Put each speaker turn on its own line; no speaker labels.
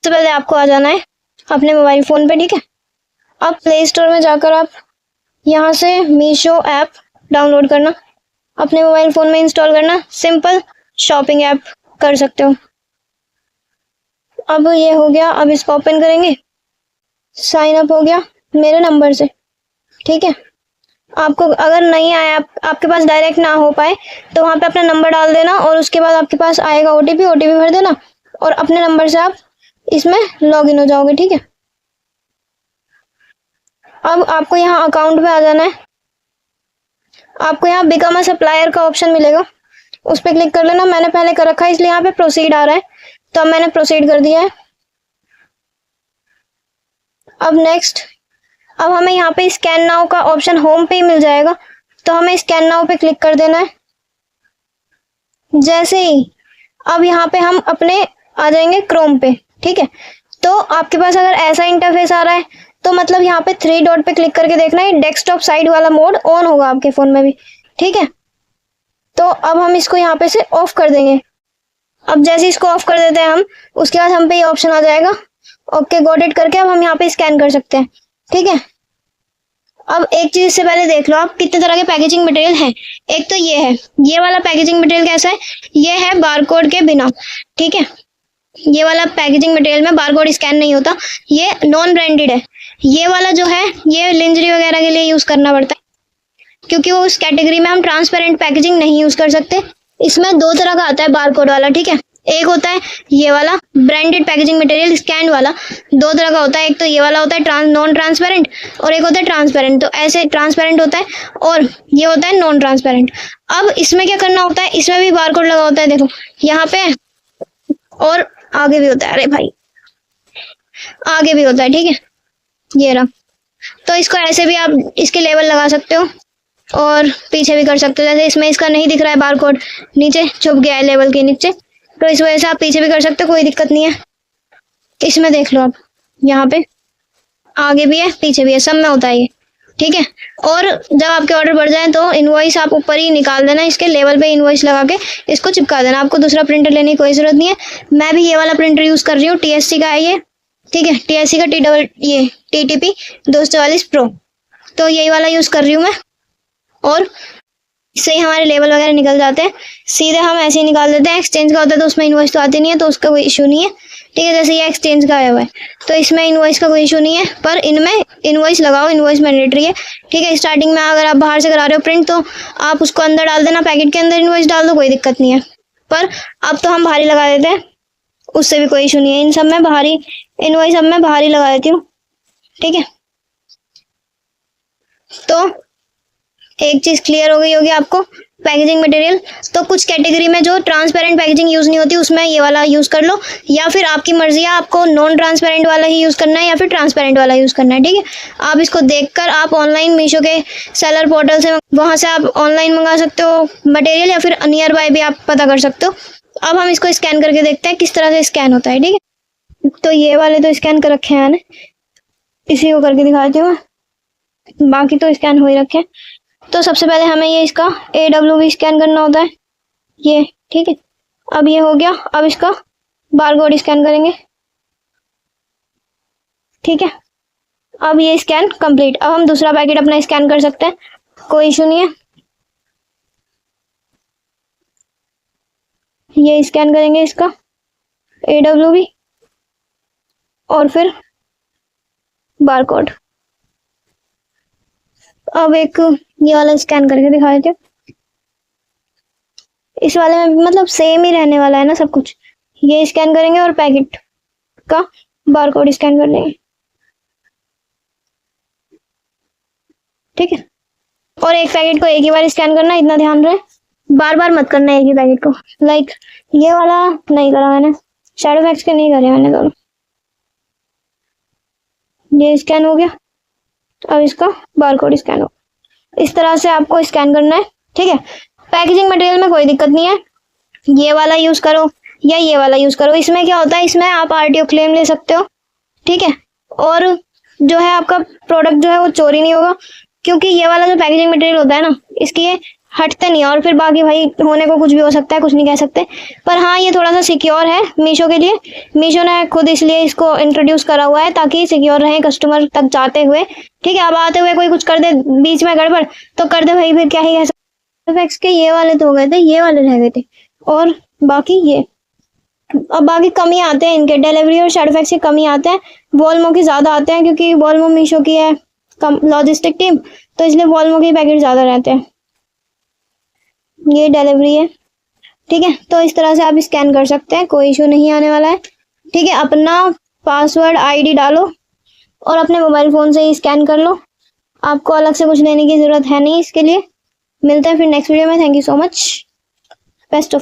सबसे पहले आपको आ जाना है अपने मोबाइल फ़ोन पे, ठीक है। अब प्ले स्टोर में जाकर आप यहाँ से मीशो ऐप डाउनलोड करना, अपने मोबाइल फ़ोन में इंस्टॉल करना, सिंपल शॉपिंग ऐप कर सकते हो। अब ये हो गया, अब इसको ओपन करेंगे, साइन अप हो गया मेरे नंबर से, ठीक है। आपको अगर नहीं आया, आपके पास डायरेक्ट ना हो पाए तो वहाँ पे अपना नंबर डाल देना और उसके बाद आपके पास आएगा ओटीपी भर देना और अपने नंबर से आप इसमें लॉगिन हो जाओगे, ठीक है। अब आपको यहाँ अकाउंट पे आ जाना है, आपको यहाँ बिकम अ सप्लायर का ऑप्शन मिलेगा, उस पर क्लिक कर लेना। मैंने पहले कर रखा है इसलिए यहाँ पे प्रोसीड आ रहा है, तो अब मैंने प्रोसीड कर दिया है। अब नेक्स्ट, अब हमें यहाँ पे स्कैन नाउ का ऑप्शन होम पे ही मिल जाएगा, तो हमें स्कैन नाउ पे क्लिक कर देना है। जैसे ही अब यहाँ पे हम अपने आ जाएंगे क्रोम पे, ठीक है। तो आपके पास अगर ऐसा इंटरफेस आ रहा है तो मतलब यहाँ पे 3 डॉट पे क्लिक करके देखना है, डेस्कटॉप साइड वाला मोड ऑन होगा आपके फोन में भी, ठीक है। तो अब हम इसको यहाँ पे से ऑफ कर देंगे। अब जैसे इसको ऑफ कर देते हैं हम, उसके बाद हम पे ये ऑप्शन आ जाएगा, ओके गॉट इट करके अब हम यहाँ पे स्कैन कर सकते हैं, ठीक है। अब एक चीज से पहले देख लो आप कितने तरह के पैकेजिंग मटेरियल हैं। एक तो ये है, ये वाला पैकेजिंग मटेरियल कैसा है, ये है बारकोड के बिना, ठीक है। ये वाला पैकेजिंग मटेरियल में बारकोड स्कैन नहीं होता, ये नॉन ब्रांडेड है। ये वाला जो है ये लिंजरी वगैरह के लिए यूज करना पड़ता है, क्योंकि वो उस कैटेगरी में हम ट्रांसपेरेंट पैकेजिंग नहीं यूज कर सकते। इसमें 2 तरह का आता है बारकोड वाला, ठीक है। एक होता है ये वाला ब्रांडेड पैकेजिंग मटेरियल स्कैन वाला, 2 तरह का होता है, एक तो ये वाला होता है नॉन ट्रांसपेरेंट और एक होता है ट्रांसपेरेंट। तो ऐसे ट्रांसपेरेंट होता है और ये होता है नॉन ट्रांसपेरेंट। अब इसमें क्या करना होता है, इसमें भी बारकोड लगा होता है, देखो यहाँ पे, और आगे भी होता है, अरे भाई आगे भी होता है, ठीक है, ये रहा। तो इसको ऐसे भी आप इसके लेबल लगा सकते हो और पीछे भी कर सकते हो। जैसे इसमें इसका नहीं दिख रहा है बारकोड, नीचे छुप गया है लेबल के नीचे, तो इस वजह से आप पीछे भी कर सकते हो, कोई दिक्कत नहीं है। इसमें देख लो आप, यहाँ पे आगे भी है पीछे भी है, सब में होता है ये, ठीक है। और जब आपके ऑर्डर बढ़ जाए तो इनवॉइस आप ऊपर ही निकाल देना, इसके लेवल पे इनवॉइस लगा के इसको चिपका देना। आपको दूसरा प्रिंटर लेने की कोई जरूरत नहीं है। मैं भी ये वाला प्रिंटर यूज कर रही हूँ, टीएससी का है ये, ठीक है। टीएससी का ये टीटीपी 244 प्रो, तो यही वाला यूज कर रही हूँ मैं। और इससे ही हमारे लेवल वगैरह निकल जाते हैं, सीधे हम ऐसे ही निकाल देते हैं। एक्सचेंज का होता है तो उसमें इनवॉइस तो आती नहीं है, तो उसका कोई इशू नहीं है, ठीक है। जैसे ये एक्सचेंज का आया हुआ है तो इसमें इनवॉइस का कोई इशू नहीं है, पर इनमें इनवॉइस लगाओ, इनवॉइस मैंडेटरी है, ठीक है। स्टार्टिंग में अगर आप बाहर से करा रहे हो प्रिंट तो आप उसको अंदर डाल देना, पैकेट के अंदर इनवॉइस डाल दो, कोई दिक्कत नहीं है। पर अब तो हम बाहर ही लगा देते हैं, उससे भी कोई इशू नहीं है। इन सब में बाहर ही इनवॉइस सब में बाहर ही लगा देती हूँ, ठीक है। तो एक चीज क्लियर हो गई होगी आपको, पैकेजिंग मटेरियल तो कुछ कैटेगरी में जो ट्रांसपेरेंट पैकेजिंग यूज नहीं होती उसमें ये वाला यूज कर लो, या फिर आपकी मर्जी है आपको नॉन ट्रांसपेरेंट वाला ही यूज करना है या फिर ट्रांसपेरेंट वाला यूज करना है, ठीक है। आप इसको देखकर आप ऑनलाइन मीशो के सेलर पोर्टल से वहां से आप ऑनलाइन मंगा सकते हो मटेरियल, या फिर नियर बाय भी आप पता कर सकते हो। अब हम इसको स्कैन करके देखते हैं किस तरह से स्कैन होता है, ठीक है। तो ये वाले तो स्कैन कर रखे हैं मैंने, इसी को करके दिखाती हूँ, बाकी तो स्कैन हो ही रखे हैं। तो सबसे पहले हमें ये इसका AWV स्कैन करना होता है, ये, ठीक है। अब ये हो गया, अब इसका बारकोड स्कैन करेंगे, ठीक है। अब ये स्कैन कंप्लीट। अब हम दूसरा पैकेट अपना स्कैन कर सकते हैं, कोई इशू नहीं है। ये स्कैन करेंगे इसका AWV और फिर बारकोड। अब एक ये वाला स्कैन करके दिखा देते हैं, इस वाले में भी मतलब सेम ही रहने वाला है ना सब कुछ। ये स्कैन करेंगे और पैकेट का बारकोड स्कैन कर लेंगे, ठीक है। और एक पैकेट को एक ही बार स्कैन करना, इतना ध्यान रहे, बार बार मत करना एक ही पैकेट को। लाइक ये वाला नहीं करा मैंने, शैडोफैक्स के नहीं करे मैंने दोनों। ये स्कैन हो गया, अब इसका बारकोड स्कैन हो, इस तरह से आपको स्कैन करना है, ठीक है। पैकेजिंग मटेरियल में कोई दिक्कत नहीं है, ये वाला यूज करो या ये वाला यूज करो। इसमें क्या होता है, इसमें आप RTO क्लेम ले सकते हो, ठीक है। और जो है आपका प्रोडक्ट जो है वो चोरी नहीं होगा, क्योंकि ये वाला जो पैकेजिंग मटेरियल होता है ना, इसकी ये हटते नहीं है। और फिर बाकी भाई होने को कुछ भी हो सकता है, कुछ नहीं कह सकते। पर हाँ ये थोड़ा सा सिक्योर है मीशो के लिए। मीशो ने खुद इसलिए इसको इंट्रोड्यूस करा हुआ है ताकि सिक्योर रहे कस्टमर तक जाते हुए। ठीक है, अब आते हुए कोई कुछ कर दे बीच में गड़बड़ तो कर दे भाई, फिर क्या ही कह सकते। के ये वाले तो हो गए थे, ये वाले रह गए थे। और बाकी ये अब बाकी कमी आते हैं इनके, डिलीवरी और शेडफैक्स की कमी आते हैं। वॉल्मो की ज़्यादा आते हैं क्योंकि वॉल्मो मीशो की है कम लॉजिस्टिक टीम, तो इसलिए वॉल्मो के पैकेट ज़्यादा रहते हैं। ये डिलीवरी है। ठीक है, तो इस तरह से आप स्कैन कर सकते हैं, कोई इशू नहीं आने वाला है। ठीक है, अपना पासवर्ड आईडी डालो और अपने मोबाइल फ़ोन से ही स्कैन कर लो। आपको अलग से कुछ लेने की ज़रूरत है नहीं इसके लिए। मिलते हैं फिर नेक्स्ट वीडियो में। Thank you so much, best of